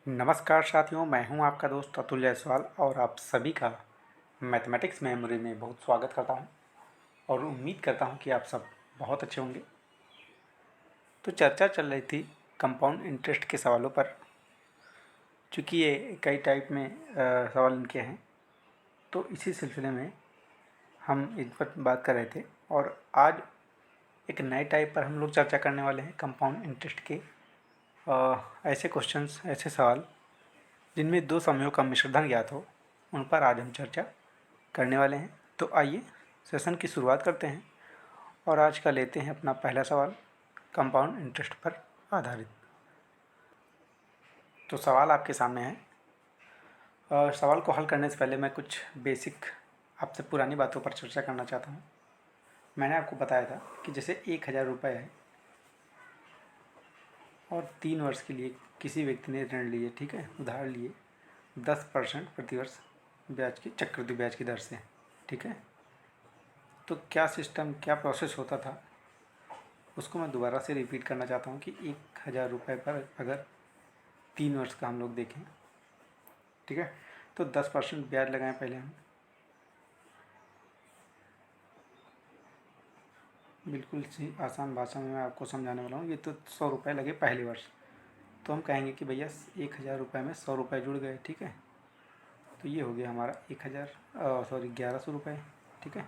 नमस्कार साथियों, मैं हूं आपका दोस्त अतुल जायसवाल और आप सभी का मैथमेटिक्स मेमोरी में बहुत स्वागत करता हूं और उम्मीद करता हूं कि आप सब बहुत अच्छे होंगे। तो चर्चा चल रही थी कंपाउंड इंटरेस्ट के सवालों पर। चूँकि ये कई टाइप में सवाल इनके हैं, तो इसी सिलसिले में हम इस पर बात कर रहे थे और आज एक नए टाइप पर हम लोग चर्चा करने वाले हैं कंपाउंड इंटरेस्ट के। ऐसे क्वेश्चंस, ऐसे सवाल जिनमें दो समयों का मिश्रधन ज्ञात हो, उन पर आज हम चर्चा करने वाले हैं। तो आइए सेशन की शुरुआत करते हैं और आज का लेते हैं अपना पहला सवाल कंपाउंड इंटरेस्ट पर आधारित। तो सवाल आपके सामने है और सवाल को हल करने से पहले मैं कुछ बेसिक आपसे पुरानी बातों पर चर्चा करना चाहता हूँ। मैंने आपको बताया था कि जैसे 1000 रुपये है और 3 वर्ष के लिए किसी व्यक्ति ने ऋण लिए, ठीक है, उधार लिए 10% प्रतिवर्ष ब्याज की, चक्रवृद्धि ब्याज की दर से, ठीक है। तो क्या सिस्टम, क्या प्रोसेस होता था, उसको मैं दोबारा से रिपीट करना चाहता हूँ कि 1000 रुपये पर अगर 3 वर्ष का हम लोग देखें, ठीक है, तो 10% ब्याज लगाएं। पहले हम बिल्कुल सी आसान भाषा में मैं आपको समझाने वाला हूँ। ये तो 100 रुपये लगे पहले वर्ष, तो हम कहेंगे कि भैया 1000 रुपये में 100 रुपये जुड़ गए, ठीक है। तो ये हो गया हमारा 1100 रुपये, ठीक है।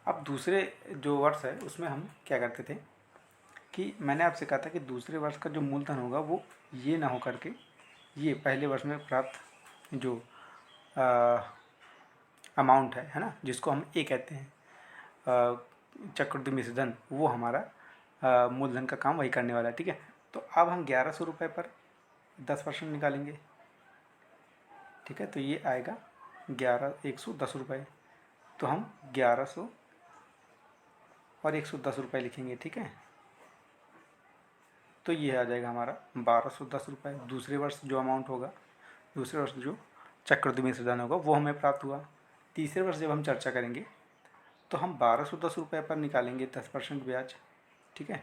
अब दूसरे जो वर्ष है उसमें हम क्या करते थे कि मैंने आपसे कहा था कि दूसरे वर्ष का जो मूलधन होगा वो ये ना हो करके ये पहले वर्ष में प्राप्त जो अमाउंट है ना, जिसको हम ए कहते हैं, चक्रवृद्धि मिश्रधन, वो हमारा मूलधन का काम वही करने वाला है, ठीक है। तो अब हम 1100 रुपये पर 10% निकालेंगे, ठीक है। तो ये आएगा 110 रुपये। तो हम 1100 और 110 रुपये लिखेंगे, ठीक है। तो ये आ जाएगा हमारा 1210 रुपये। दूसरे वर्ष जो अमाउंट होगा, दूसरे वर्ष जो चक्रवृद्धि मिश्रधन होगा वो हमें प्राप्त हुआ। तीसरे वर्ष जब हम चर्चा करेंगे तो हम 1210 रुपये पर निकालेंगे 10% ब्याज, ठीक है।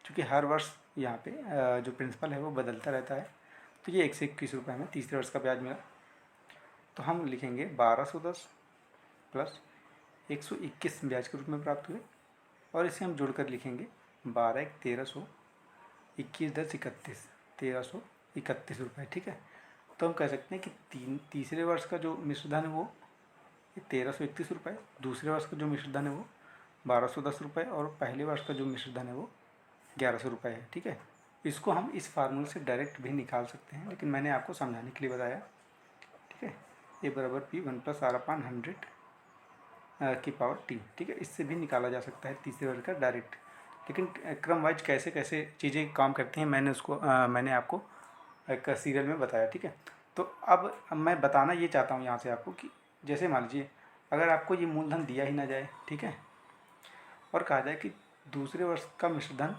क्योंकि हर वर्ष यहाँ पे जो प्रिंसिपल है वो बदलता रहता है, तो ये 121 रुपये हमें तीसरे वर्ष का ब्याज मिला। तो हम लिखेंगे 1210 प्लस 121 ब्याज के रूप में प्राप्त हुए और इसे हम जोड़कर लिखेंगे 12 एक 1300, 21 10 31, 1331 रुपये, ठीक है। तो हम कह सकते हैं कि तीसरे वर्ष का जो मिश्रधन है वो 1331 रुपये, दूसरे वर्ष का जो मिश्रधन है वो 1210 रुपये और पहले वर्ष का जो मिश्रधन है वो 1100 रुपये है, ठीक है। इसको हम इस फार्मूले से डायरेक्ट भी निकाल सकते हैं, लेकिन मैंने आपको समझाने के लिए बताया, ठीक है। ए बराबर P 1 + R/100 की पावर T, ठीक है। इससे भी निकाला जा सकता है तीसरे वर्ग का डायरेक्ट, लेकिन क्रम वाइज कैसे कैसे चीज़ें काम करती हैं मैंने आपको एक सीरियल में बताया, ठीक है। तो अब मैं बताना ये चाहता हूँ यहाँ से आपको कि जैसे मान लीजिए अगर आपको ये मूलधन दिया ही ना जाए, ठीक है, और कहा जाए कि दूसरे वर्ष का मिश्रधन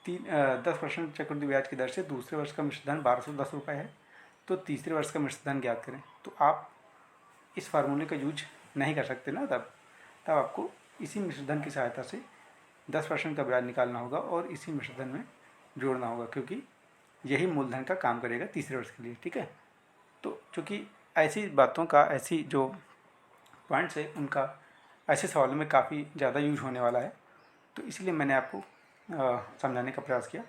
10% चक्रवृद्धि ब्याज की दर से दूसरे वर्ष का मिश्रधन 1210 रुपये है, तो तीसरे वर्ष का मिश्रधन ज्ञात करें। तो आप इस फार्मूले का यूज नहीं कर सकते ना, तब आपको इसी मिश्रधन की सहायता से 10% का ब्याज निकालना होगा और इसी मिश्रधन में जोड़ना होगा, क्योंकि यही मूलधन का काम करेगा तीसरे वर्ष के लिए, ठीक है। तो चूँकि ऐसी बातों का, ऐसी जो पॉइंट्स है उनका ऐसे सवालों में काफ़ी ज़्यादा यूज होने वाला है, तो इसलिए मैंने आपको समझाने का प्रयास किया।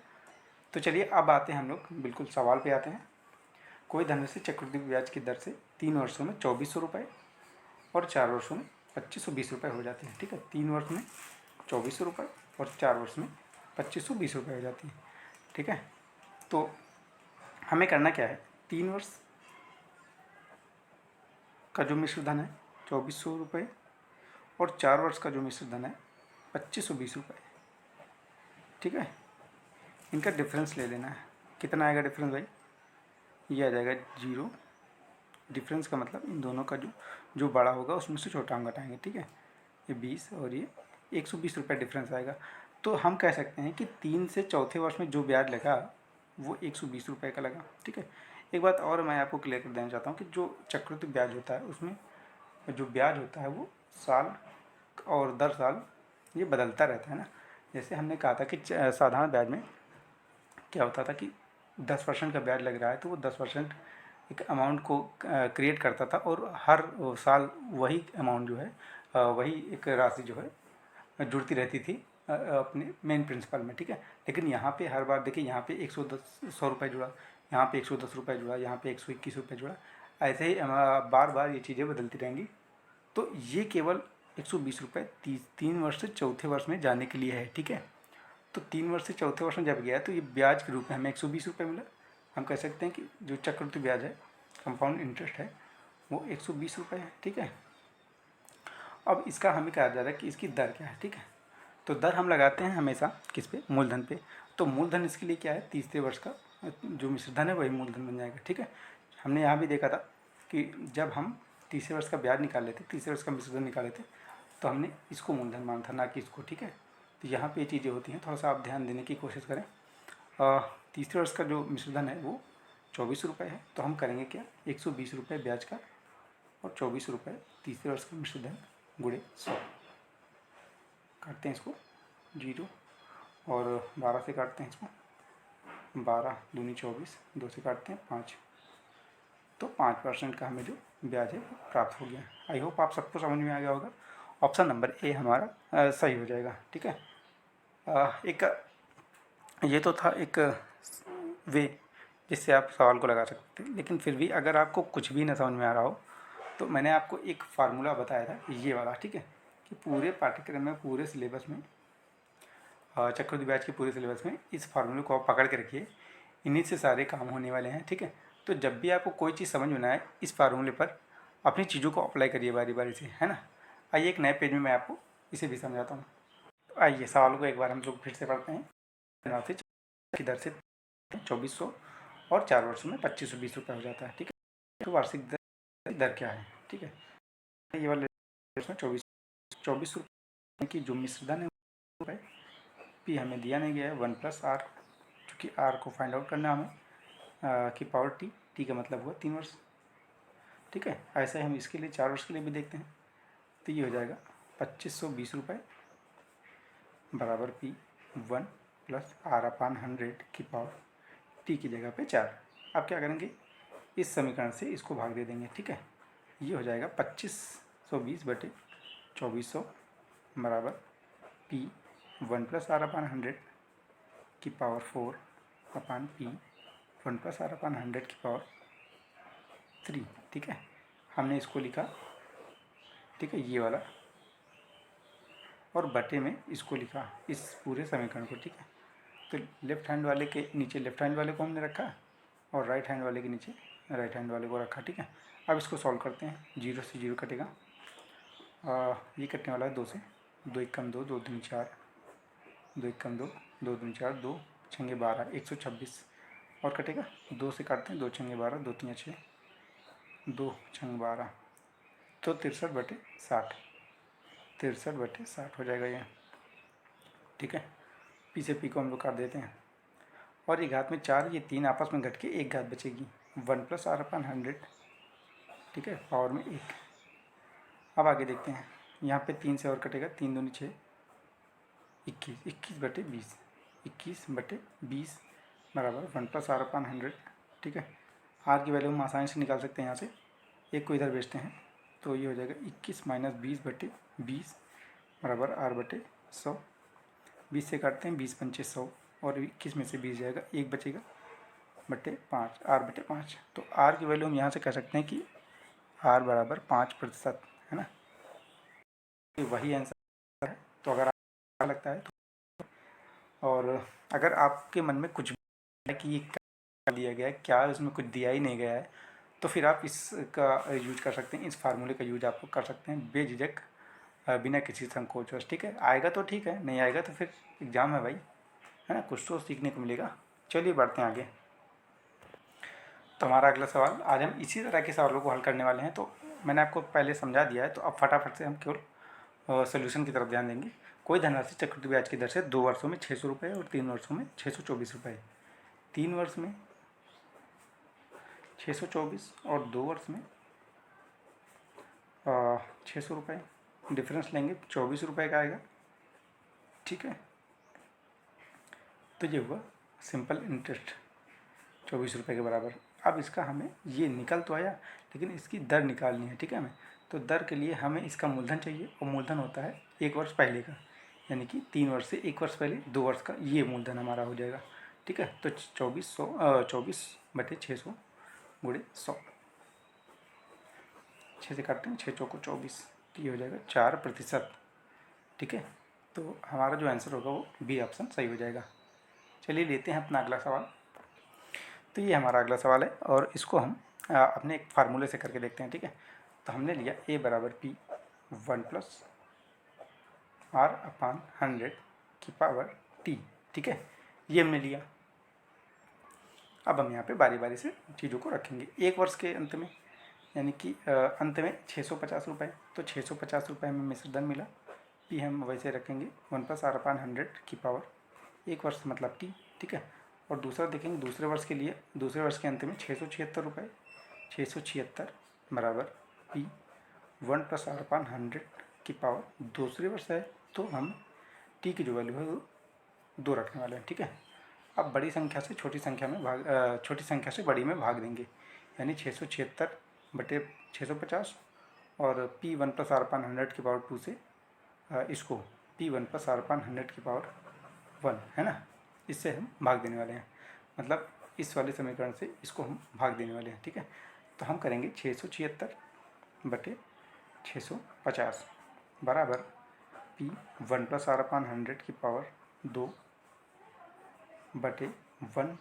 तो चलिए अब आते हैं हम लोग बिल्कुल सवाल पे आते हैं। कोई धनराशि चक्रवृद्धि ब्याज की दर से 3 वर्षों में 2400 रुपये और 4 वर्षों में 2520 रुपये हो जाती है, ठीक है। 3 वर्ष में 2400 रुपये और 4 वर्ष में 2520 रुपये हो जाती है, ठीक है। तो हमें करना क्या है, 3 वर्ष का जो मिश्रधन है 2400 रुपये और 4 वर्ष का जो मिश्रधन है 2520 रुपये, ठीक है। इनका डिफरेंस ले लेना है। कितना आएगा डिफरेंस भाई? ये आ जाएगा 0। डिफरेंस का मतलब इन दोनों का जो बड़ा होगा उसमें से छोटा हम घटाएंगे, ठीक है। ये 20 और ये 120 रुपये डिफरेंस आएगा। तो हम कह सकते हैं कि 3 से चौथे वर्ष में जो ब्याज लगा वो 120 रुपये का लगा, ठीक है। एक बात और मैं आपको क्लियर कर देना चाहता हूँ कि जो चक्रवृद्धि ब्याज होता है उसमें जो ब्याज होता है वो साल और दर साल ये बदलता रहता है ना। जैसे हमने कहा था कि साधारण ब्याज में क्या होता था कि 10% का ब्याज लग रहा है, तो वो 10% एक अमाउंट को क्रिएट करता था और हर साल वही अमाउंट जो है वही एक राशि जो है जुड़ती रहती थी अपने मेन प्रिंसिपल में, ठीक है। लेकिन यहाँ पे हर बार देखिए, यहाँ पे 100 रुपये जुड़ा, यहाँ पे 110 रुपये जुड़ा, यहाँ पे 121 रुपये जुड़ा, ऐसे ही बार बार ये चीज़ें बदलती रहेंगी। तो ये केवल 120 रुपये 3 वर्ष से चौथे वर्ष में जाने के लिए है, ठीक है। तो 3 वर्ष से चौथे वर्ष में जब गया तो ये ब्याज के रूप में हमें 120 रुपये मिला। हम कह सकते हैं कि जो चक्रवृद्धि ब्याज है, कंपाउंड इंटरेस्ट है, वो 120 रुपये है, ठीक है। अब इसका हमें कहा जा रहा है कि इसकी दर क्या है, ठीक है। तो दर हम लगाते हैं हमेशा किस पे, मूलधन पे। तो मूलधन इसके लिए क्या है, तीसरे वर्ष का जो मिश्रधन है वही मूलधन बन जाएगा, ठीक है। हमने यहाँ भी देखा था कि जब हम तीसरे वर्ष का ब्याज निकाल लेते, तीसरे वर्ष का मिश्रधन निकाल लेते, तो हमने इसको मूलधन माना था, ना कि इसको, ठीक है। तो यहाँ पे ये चीज़ें होती हैं, थोड़ा सा आप ध्यान देने की कोशिश करें। तीसरे वर्ष का जो मिश्रधन है वो 24 रुपये है, तो हम करेंगे क्या, 120 रुपये ब्याज का और 24 रुपये तीसरे वर्ष का मिश्रधन गुणे 100, काटते हैं इसको 0 और 12 से काटते हैं इसको, 12 दूनी 24, 2 से काटते हैं 5, तो 5% का हमें जो ब्याज है वो प्राप्त हो गया। आई होप आप सबको समझ में आ गया होगा। ऑप्शन नंबर ए हमारा सही हो जाएगा, ठीक है। एक ये तो था एक वे जिससे आप सवाल को लगा सकते हैं, लेकिन फिर भी अगर आपको कुछ भी ना समझ में आ रहा हो तो मैंने आपको एक फार्मूला बताया था ये वाला, ठीक है, कि पूरे पाठ्यक्रम में, पूरे सिलेबस में, चक्रवृद्धि ब्याज के पूरे सिलेबस में इस फार्मूले को आप पकड़ के रखिए, इन्हीं से सारे काम होने वाले हैं, ठीक है। तो जब भी आपको कोई चीज़ समझ में ना आए, इस फार्मूले पर अपनी चीज़ों को अप्लाई करिए बारी बारी से, है ना। आइए एक नए पेज में मैं आपको इसे भी समझाता हूँ। तो आइए सवाल को एक बार हम लोग फिर से पढ़ते हैं। की दर से 2400 और 4 वर्षों में 2520 रुपये हो जाता है, ठीक है। तो वार्षिक दर क्या है, ठीक है। ये वाले 24 रुपये की जो मिश्रधन है पी हमें दिया नहीं गया है, 1 + r, चूँकि r को फाइंड आउट करना हमें की पावर टी का मतलब हुआ 3 वर्ष, ठीक है। ऐसा ही हम इसके लिए 4 वर्ष के लिए भी देखते हैं। तो ये हो जाएगा 2520 रुपये बराबर P1 + r/100 की पावर टी की जगह पे 4। अब क्या करेंगे, इस समीकरण से इसको भाग दे देंगे, ठीक है। ये हो जाएगा 2520 बटे 2400 बराबर P1 + r/100 की पावर 4/P1 + r/100 की पावर 3, ठीक है। हमने इसको लिखा, ठीक है, ये वाला, और बटे में इसको लिखा, इस पूरे समीकरण को, ठीक है। तो लेफ्ट हैंड वाले के नीचे लेफ्ट हैंड वाले को हमने रखा और राइट हैंड वाले के नीचे राइट हैंड वाले को रखा, ठीक है। अब इसको सॉल्व करते हैं। 0 से 0 कटेगा, ये कटने वाला है 2 से, 2 × 2, 2 × 4, 2 × 2, 2 × 4, 2 × 12, 126 और कटेगा, 2 से काटते हैं, 2 × 12, 2 × 6, 2 × 12, तो 63/60, 63/60 हो जाएगा ये, ठीक है। पी से पी को हम लोग काट देते हैं और ये घात में 4, ये 3 आपस में घट के एक घात बचेगी, 1 + r/100, ठीक है, पावर में 1। अब आगे देखते हैं, यहाँ पे 3 से और कटेगा, 3 दूनी 6, 21, 21/20, 21/20 बराबर 1 + r/100, ठीक है। r की वैल्यू हम आसानी से निकाल सकते हैं, यहाँ से एक को इधर भेजते हैं तो ये हो जाएगा 21 - 20/20 बराबर r/100। 20 से काटते हैं, 20 × 5 = 100 और 21 में से 20 जाएगा, 1 बचेगा बटे 5, r/5। तो r की वैल्यू हम यहाँ से कह सकते हैं कि r बराबर 5%, है ना। वही आंसर है। तो अगर आपको लगता है तो, और अगर आपके मन में कुछ भी है कि ये क्या दिया गया है, क्या उसमें कुछ दिया ही नहीं गया है, तो फिर आप इसका यूज कर सकते हैं, इस फार्मूले का यूज आप कर सकते हैं बेझिझक, बिना किसी संकोच वश, ठीक है। आएगा तो ठीक है, नहीं आएगा तो फिर एग्ज़ाम है भाई, है ना, कुछ तो सीखने को मिलेगा। चलिए बढ़ते हैं आगे। तो हमारा अगला सवाल, आज हम इसी तरह के सवालों को हल करने वाले हैं। तो मैंने आपको पहले समझा दिया है, तो अब फटाफट से हम केवल सोल्यूशन की तरफ ध्यान देंगे। कोई धनराशि चक्रवृद्धि ब्याज की दर से 2 वर्षों में 600 रुपये और 3 वर्षों में 624 रुपये, 3 वर्ष में 624 और 2 वर्ष में 600 रुपये, डिफरेंस लेंगे 24 रुपये का आएगा, ठीक है। तो ये हुआ सिंपल इंटरेस्ट, ₹24 के बराबर। अब इसका हमें ये निकल तो आया, लेकिन इसकी दर निकालनी है, ठीक है हमें। तो दर के लिए हमें इसका मूलधन चाहिए, और मूलधन होता है 1 वर्ष पहले का, यानी कि 3 वर्ष से 1 वर्ष पहले 2 वर्ष का ये मूलधन हमारा हो जाएगा, ठीक है। तो 24/600 गुणे 100, 6 से काटते हैं, 6 चौको 24, तो ये हो जाएगा 4%, ठीक है। तो हमारा जो आंसर होगा वो बी ऑप्शन सही हो जाएगा। चलिए लेते हैं अपना अगला सवाल। तो ये हमारा अगला सवाल है, और इसको हम अपने एक फार्मूले से करके देखते हैं, ठीक है। तो हमने लिया a बराबर p 1 + r/100 की पावर t, ठीक है, ये हमने लिया। अब हम यहाँ पे बारी बारी से चीज़ों को रखेंगे। 1 वर्ष के अंत में, यानी कि अंत में 650 रुपये, तो 650 रुपये हमें मिश्र धन मिला। p हम वैसे रखेंगे 1 + r/100 की पावर 1 वर्ष मतलब t, ठीक है। और दूसरा देखेंगे दूसरे वर्ष के लिए, दूसरे वर्ष के अंत में 676 रुपये, 676 बराबर p 1 + r/100 की पावर दूसरे वर्ष है, तो हम t की जो वैल्यू है वो 2 रखने वाले हैं, ठीक है। अब बड़ी संख्या से छोटी संख्या में छोटी संख्या से बड़ी में भाग देंगे, यानी 676/650, और p 1 + r/100 की पावर 2 से इसको p 1 + r/100 की पावर 1 है ना, इससे हम भाग देने वाले हैं, मतलब इस वाले समीकरण से इसको हम भाग देने वाले हैं, ठीक है। तो हम करेंगे 676/650 बराबर p 1 + r/100 की पावर 2 बटे 1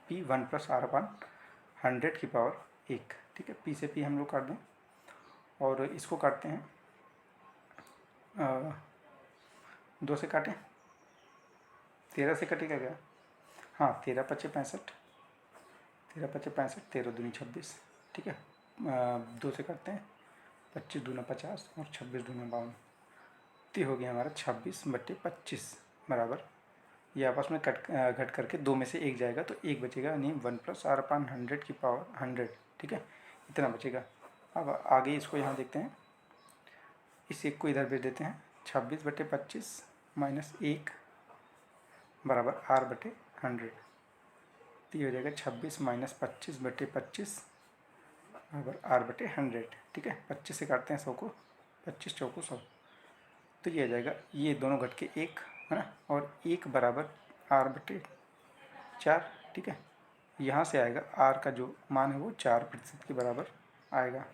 p 1 + r/100 की पावर 1, ठीक है। p से p हम लोग काट दें, और इसको काटते हैं 2 से काटें, 13 से कटेगा क्या? हाँ, 13 × 5 = 65, 13 × 5 = 65, 13 दूनी 26, ठीक है। 2 से करते हैं, 25 दूना 50 और 26 दूना 52, तो हो गया हमारा 26/25 बराबर, ये आपस में घट करके 2 में से 1 जाएगा, तो 1 बचेगा, यानी 1 + r/100 की पावर 100, ठीक है, इतना बचेगा। अब आगे इसको यहाँ देखते हैं, इस 1 को इधर भेज देते हैं, 26/25 - 1 बराबर r/100, तो ये हो जाएगा 26 - 25/25 बराबर r/100, ठीक है। 25 से काटते हैं 100 को, 25 चौको 100, तो ये आ जाएगा, ये दोनों घट के 1 है ना, और 1 बराबर r/4, ठीक है। यहाँ से आएगा r का जो मान है वो 4% के बराबर आएगा,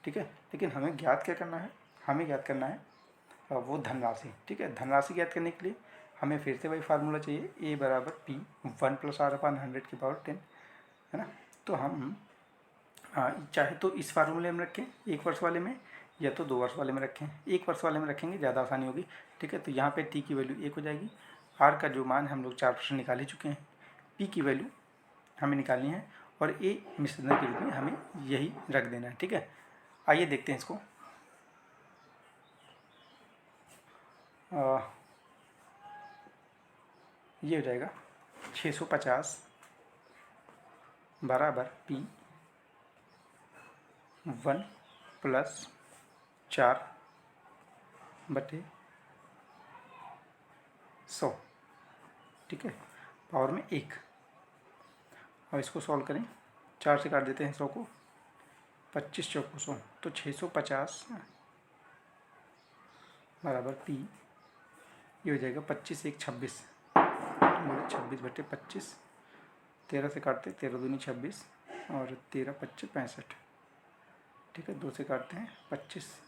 ठीक है। लेकिन हमें ज्ञात क्या करना है, हमें ज्ञात करना है वो धनराशि, ठीक है। धनराशि ज्ञात करने के लिए हमें फिर से वही फार्मूला चाहिए, a बराबर p 1 + r/100 की पावर 10, है ना। तो हम चाहे तो इस फार्मूले में रखें 1 वर्ष वाले में, या तो 2 वर्ष वाले में रखें। 1 वर्ष वाले में रखेंगे ज़्यादा आसानी होगी, ठीक है। तो यहाँ पे t की वैल्यू 1 हो जाएगी, r का जो मान हम लोग 4% निकाल ही चुके हैं, p की वैल्यू हमें निकालनी है, और a मिश्रण के रूप में हमें यही रख देना है, ठीक है। आइए देखते हैं इसको। ये हो जाएगा 650 बराबर p 1 + 4/100, ठीक है, पावर में 1। और इसको सॉल्व करें, 4 से काट देते हैं 100 को, 25 चौको 100, तो 650 बराबर p, ये हो जाएगा 25 × 1 = 26, 26/25, 13 से काटते, 13 दूनी 26 और 13 × 5 = 65, ठीक है। 2 से काटते हैं 25,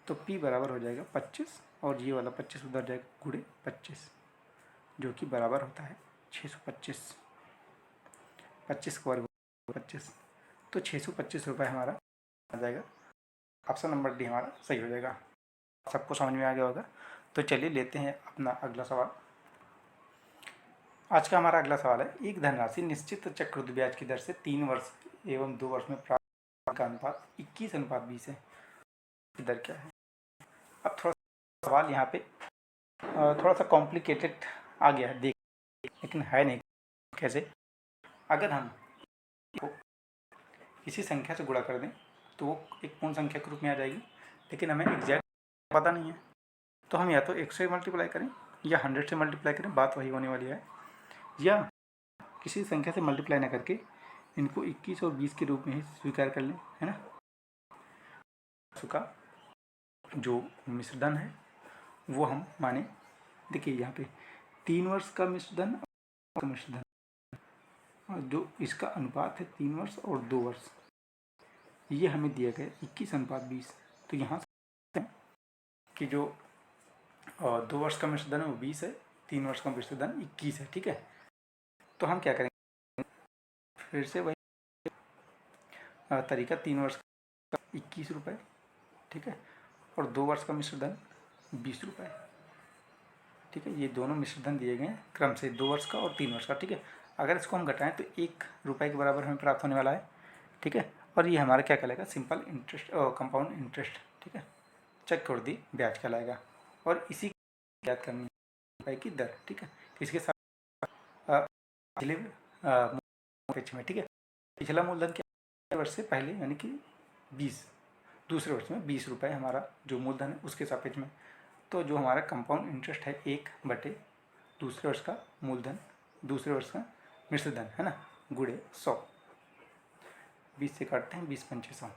तो p बराबर हो जाएगा 25, और ये वाला 25 उधर जाएगा, गुणे 25, जो कि बराबर होता है 625, 25 का वर्ग 25, तो 625 रुपये हमारा आ जाएगा। ऑप्शन नंबर डी हमारा सही हो जाएगा। सबको समझ में आ गया होगा। तो चलिए लेते हैं अपना अगला सवाल। आज का हमारा अगला सवाल है, एक धनराशि निश्चित चक्रवृद्धि ब्याज की दर से 3 वर्ष एवं 2 वर्ष में प्राप्त का अनुपात 21:20 है, दर क्या है? अब थोड़ा सा सवाल यहाँ पे थोड़ा सा कॉम्प्लिकेटेड आ गया है, देख, लेकिन है नहीं। कैसे? अगर हम किसी संख्या से गुणा कर दें तो वो एक पूर्ण संख्या के रूप में आ जाएगी, लेकिन हमें एग्जैक्ट पता नहीं है, तो हम या तो 100 से मल्टीप्लाई करें या 100 से मल्टीप्लाई करें, बात वही होने वाली है। या किसी संख्या से मल्टीप्लाई ना करके इनको 21 और 20 के रूप में ही स्वीकार कर लें, है ना। उसका जो मिश्रधन है वो हम माने, देखिए यहाँ पे 3 वर्ष का मिश्रधन और मिश्रधन, और जो इसका अनुपात है 3 वर्ष और 2 वर्ष, ये हमें दिया गया 21:20। तो यहाँ से कि जो 2 वर्ष का मिश्रधन है वो 20 है, 3 वर्ष का मिश्रधन 21 है, ठीक है। तो हम क्या करेंगे, फिर से वही तरीका, 3 वर्ष का 21 रुपये, ठीक है, और 2 वर्ष का मिश्रधन 20 रुपये, ठीक है। ये दोनों मिश्रधन दिए गए हैं क्रम से, 2 वर्ष का और 3 वर्ष का, ठीक है। अगर इसको हम घटाएं तो 1 रुपये के बराबर हमें प्राप्त होने वाला है, ठीक है। और ये हमारा क्या कहलाएगा, सिंपल इंटरेस्ट, कंपाउंड इंटरेस्ट, ठीक है, चक्रवृद्धि ब्याज कहलाएगा। और इसी याद करनी है की दर, ठीक है। इसके साथ पिछले में, ठीक है, पिछला मूलधन क्या वर्ष से पहले यानी कि 20, दूसरे वर्ष में 20 रुपये हमारा जो मूलधन है उसके सापेक्ष में। तो जो हमारा कंपाउंड इंटरेस्ट है 1/, दूसरे वर्ष का मूलधन, दूसरे वर्ष का मिश्रधन, है ना, गुणे 100, 20 से काटते हैं 20 पंचे 100।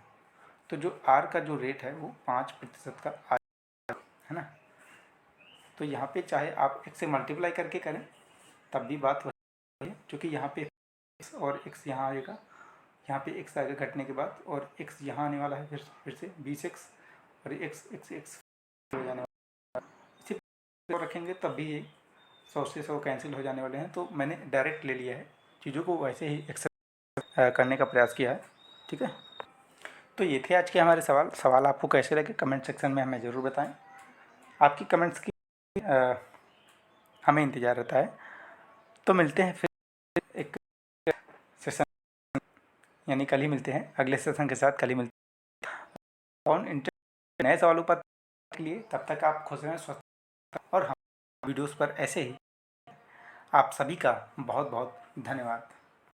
तो जो आर का जो रेट है वो 5% का आर, है ना। तो यहाँ पे चाहे आप x से मल्टीप्लाई करके करें तब भी बात वही है, क्योंकि यहाँ पे x और x यहाँ आएगा, यहाँ पे x आएगा घटने के बाद, और x यहाँ आने वाला है फिर से 20x, और x हो जाने वाला है। इसी रखेंगे तब भी ये 100 से 100 कैंसिल हो जाने वाले हैं। तो मैंने डायरेक्ट ले लिया है, चीज़ों को वैसे ही एक्सेप्ट करने का प्रयास किया है, ठीक है। तो ये थे आज के हमारे सवाल आपको कैसे लगे कमेंट सेक्शन में हमें ज़रूर बताएं। आपकी कमेंट्स की हमें इंतज़ार रहता है। तो मिलते हैं फिर एक सेशन, यानी कल ही मिलते हैं, अगले सेशन के साथ कल ही मिलते हैं नए सवालों पर के लिए। तब तक आप खुश रहें, स्वस्थ, और हम वीडियोस पर ऐसे ही। आप सभी का बहुत बहुत धन्यवाद।